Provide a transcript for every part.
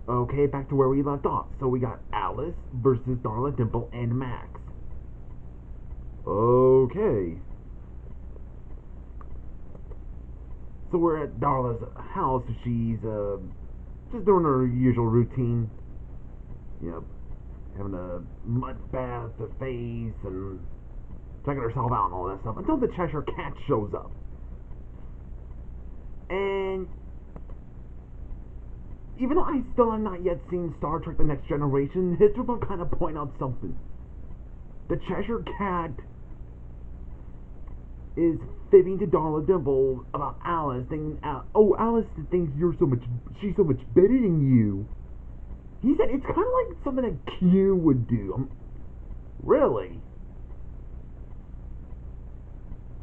Okay, back to where we left off. So we got Alice versus Darla Dimple and Max. Okay. So we're at Darla's house. She's just doing her usual routine. You know, having a mud bath, a face, and checking herself out and all that stuff. Until the Cheshire Cat shows up. And even though I still have not yet seen Star Trek The Next Generation, history will kind of point out something. The Cheshire Cat is fibbing to Darla Dimple about Alice, thinking, oh, Alice thinks she's so much better than you. He said it's kind of like something that Q would do. Really?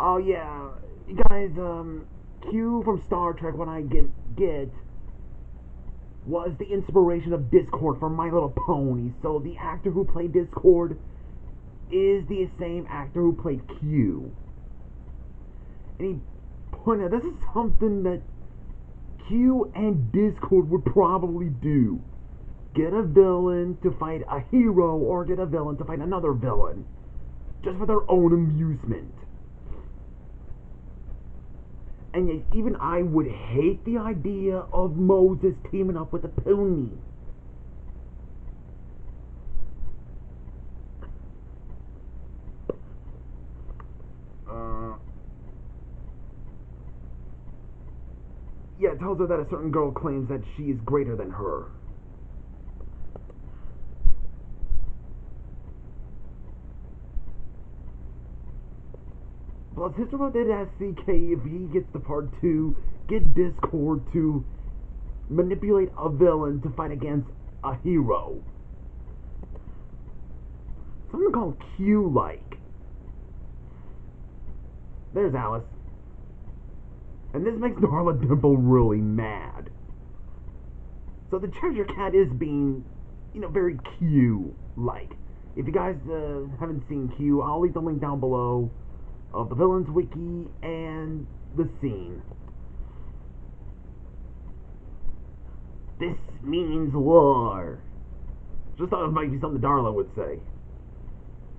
Oh yeah, you guys, Q from Star Trek, what I get was the inspiration of Discord from My Little Pony. So the actor who played Discord is the same actor who played Q. And he pointed out this is something that Q and Discord would probably do. Get a villain to fight a hero, or get a villain to fight another villain. Just for their own amusement. And yet, even I would hate the idea of Moses teaming up with a pony. Yeah, it tells her that a certain girl claims that she is greater than her. Plus, History did ask CK if he gets to part 2, get Discord to manipulate a villain to fight against a hero. Something called Q-like. There's Alice. And this makes Darla Dimple really mad. So the Cheshire Cat is being, very Q-like. If you guys haven't seen Q, I'll leave the link down below of the Villains Wiki and the scene. This means war. Just thought it might be something Darla would say.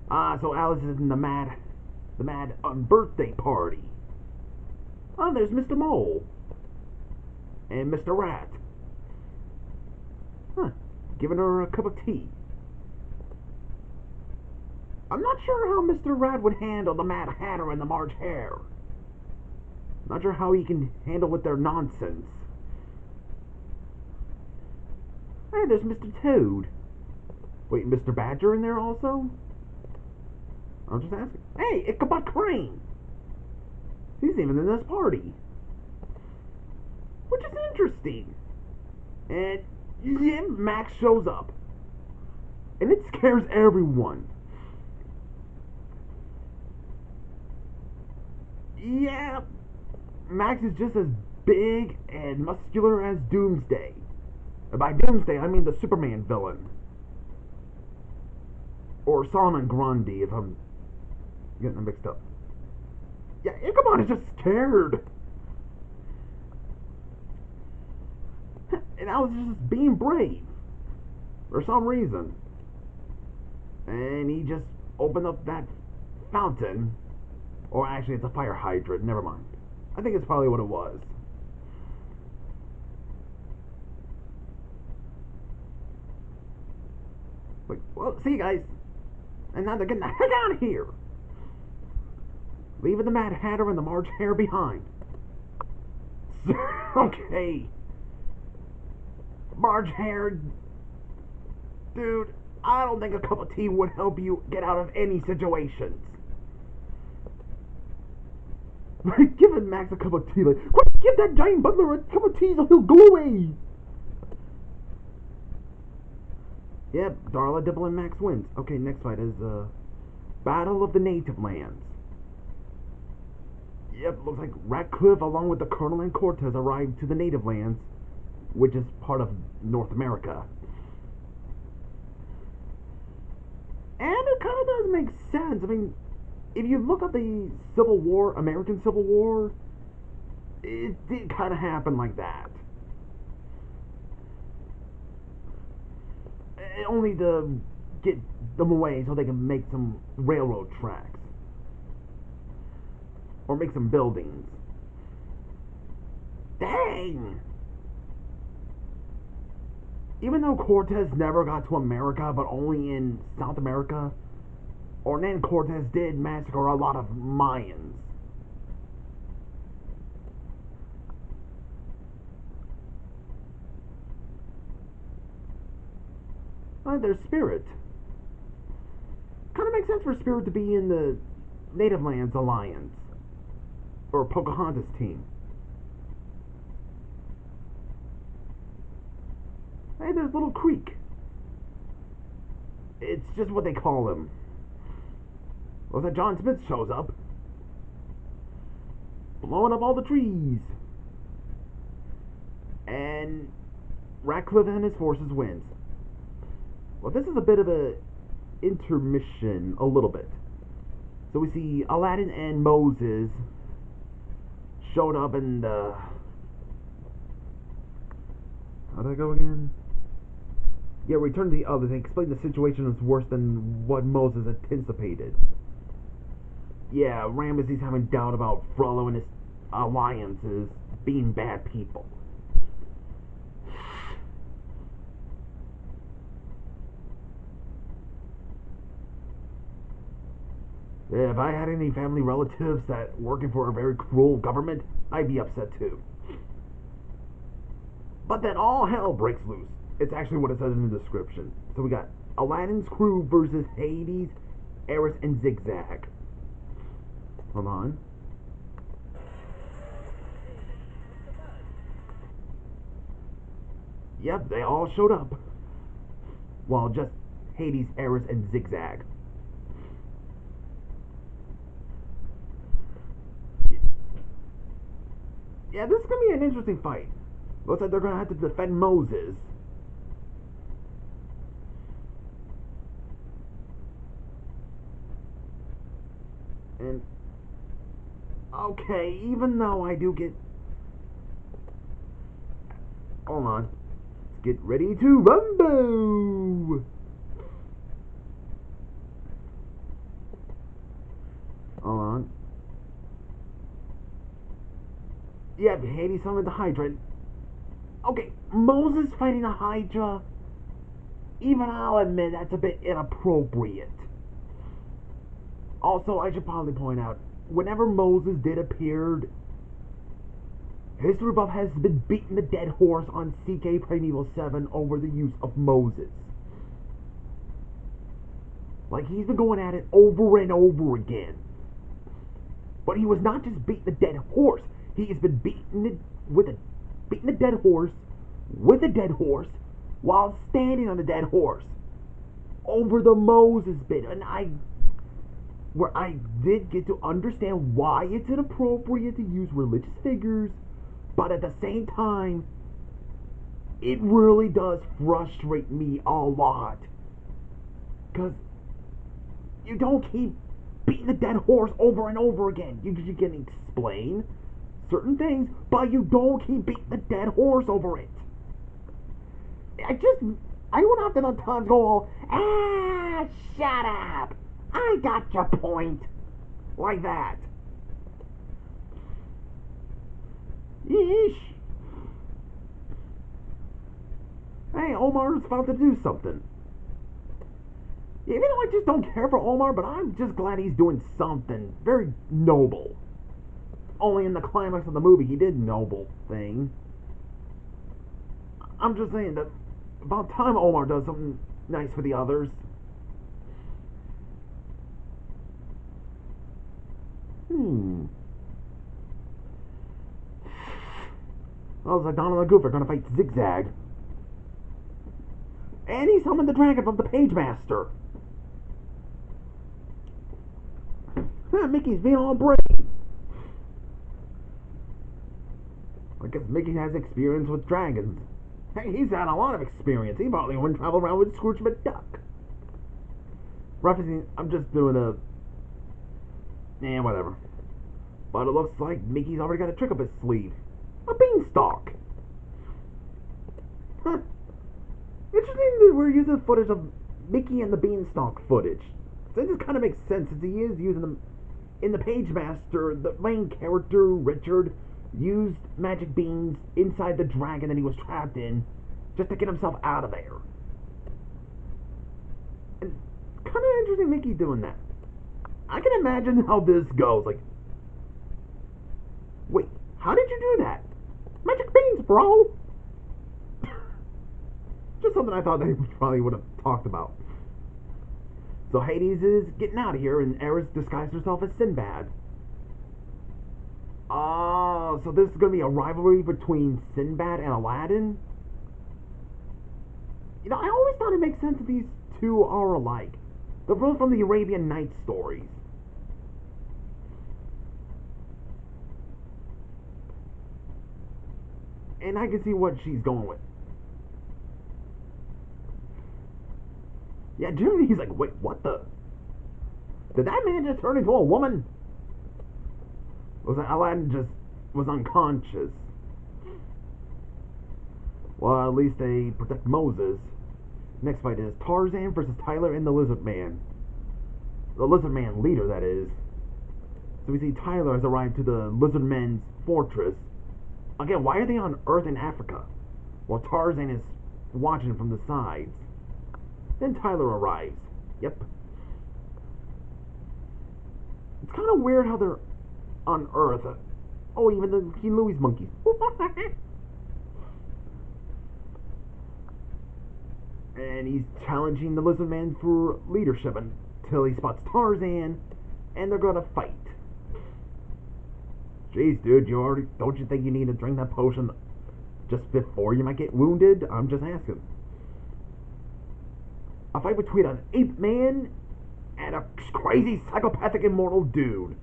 So Alice is in the mad birthday party. Oh, there's Mr. Mole. And Mr. Rat. Huh. Giving her a cup of tea. I'm not sure how Mr. Rat would handle the Mad Hatter and the March Hare. Not sure how he can handle with their nonsense. Hey, there's Mr. Toad. Wait, Mr. Badger in there also? I'm just asking. Hey, Ichabod Crane! He's even in this party. Which is interesting. And yeah, Max shows up. And it scares everyone. Yeah, Max is just as big and muscular as Doomsday. And by Doomsday, I mean the Superman villain. Or Solomon Grundy, if I'm getting them mixed up. Yeah, Ichabod is just scared. And I was just being brave. For some reason. And he just opened up that fountain. Or actually, it's a fire hydrant. Never mind. I think it's probably what it was. Like, well, see you guys. And now they're getting the heck out of here. Leaving the Mad Hatter and the March Hare behind. Okay. March Hare. Dude, I don't think a cup of tea would help you get out of any situations. Like, giving Max a cup of tea, like, quick, give that giant butler a cup of tea so he'll go away. Yep, Darla, Dimple, and Max wins. Okay, next fight is, Battle of the Native Lands. Yep, looks like Ratcliffe, along with the Colonel and Cortez, arrived to the Native Lands, which is part of North America. And it kind of does make sense. I mean, if you look at the Civil War, American Civil War, it did kind of happen like that. only to get them away so they can make some railroad tracks. Or make some buildings. Dang! Even though Cortez never got to America, but only in South America, Hernan Cortez did massacre a lot of Mayans. Their Spirit. Kind of makes sense for Spirit to be in the Native Lands Alliance. Or Pocahontas team. Hey, there's Little Creek. It's just what they call him. Well, that John Smith shows up. Blowing up all the trees. And Ratcliffe and his forces wins. Well, this is a bit of a intermission, a little bit. So we see Aladdin and Moses showed up in the... How did I go again? Yeah, return to the others and explain the situation is worse than what Moses anticipated. Yeah, Ramesses having doubt about Frollo and his alliances being bad people. If I had any family relatives that working for a very cruel government, I'd be upset too. But then all hell breaks loose. It's actually what it says in the description. So we got Aladdin's crew versus Hades, Eris, and Zigzag. Hold on. Yep, they all showed up. Well, just Hades, Eris, and Zigzag. Yeah, this is going to be an interesting fight. Looks like they're going to have to defend Moses. And... okay, even though I do get... hold on. Let's get ready to rumble! Hold on. Yeah, Hades summoned the Hydra. Okay, Moses fighting the Hydra, even I'll admit that's a bit inappropriate. Also, I should probably point out, whenever Moses did appear, History Buff has been beating the dead horse on CK Primeval 7 over the use of Moses. Like, he's been going at it over and over again. But he was not just beating the dead horse. He has been beating it with a beating the dead horse with a dead horse while standing on the dead horse over the Moses bit. And where I did get to understand why it's inappropriate to use religious figures, but at the same time, it really does frustrate me a lot. Because you don't keep beating the dead horse over and over again. You can explain certain things, but you don't keep beating the dead horse over it. I would often at times go all, shut up, I got your point, like that. Yeesh. Hey, Omar's about to do something. Even though I just don't care for Omar, but I'm just glad he's doing something very noble. Only in the climax of the movie he did noble thing. I'm just saying that about time Omar does something nice for the others. Well, it's like Donald and Goof are gonna fight Zigzag. And he summoned the dragon from the Page Master. Mickey's being all brave. I guess Mickey has experience with dragons. Hey, he's had a lot of experience. He probably wouldn't travel around with Scrooge McDuck. Referencing, I'm just doing a... whatever. But it looks like Mickey's already got a trick up his sleeve. A beanstalk. Huh. Interesting interesting that we're using footage of Mickey and the Beanstalk footage. So it just kind of makes sense since he is using them in the Page Master. The main character, Richard, used magic beans inside the dragon that he was trapped in just to get himself out of there. And kind of interesting Mickey doing that. I can imagine how this goes. Like, wait, how did you do that? Magic beans, bro! Just something I thought they probably would have talked about. So Hades is getting out of here, and Eris disguised herself as Sinbad. Oh, so this is going to be a rivalry between Sinbad and Aladdin? You know, I always thought it makes sense that these two are alike. They're both from the Arabian Nights stories. And I can see what she's going with. Yeah, Jimmy's like, wait, what the? Did that man just turn into a woman? Was Aladdin just was unconscious? Well, at least they protect Moses. Next fight is Tarzan versus Tyler and the Lizard Man. The Lizard Man leader, that is. So we see Tyler has arrived to the Lizard Men's fortress. Again, why are they on Earth in Africa? While Tarzan is watching from the sides. Then Tyler arrives. Yep. It's kind of weird how they're on Earth. Oh, even the King Louis monkeys. And he's challenging the Lizard Man for leadership until he spots Tarzan, and they're gonna fight. Jeez, dude, don't you think you need to drink that potion just before you might get wounded? I'm just asking. A fight between an ape man and a crazy psychopathic immortal dude.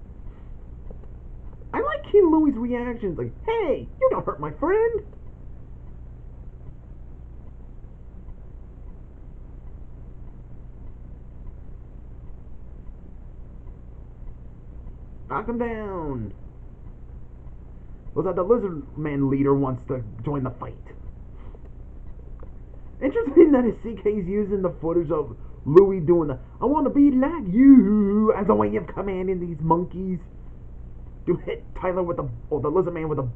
I like King Louis' reactions, like, hey, you don't hurt my friend. Knock him down. Was that the Lizard Man leader wants to join the fight? Interesting that his CK's using the footage of Louis doing the I want to be like you as a way of commanding these monkeys to hit Tyler with the Lizard Man with a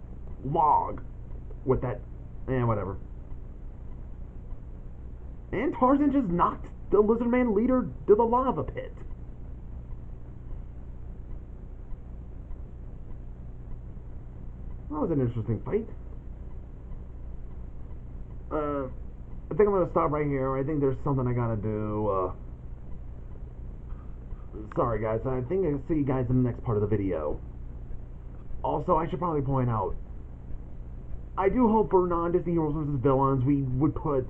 log with that, whatever. And Tarzan just knocked the Lizard Man leader to the lava pit. That was an interesting fight. I think I'm going to stop right here. I think there's something I got to do. Sorry, guys. I think I'll see you guys in the next part of the video. Also, I should probably point out, I do hope for non-Disney heroes versus villains, we would put,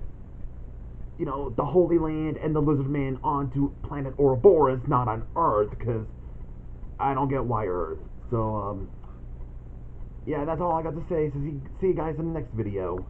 you know, the Holy Land and the Lizard Man onto planet Ouroboros, not on Earth, because I don't get why Earth. So, yeah, that's all I got to say. So see you guys in the next video.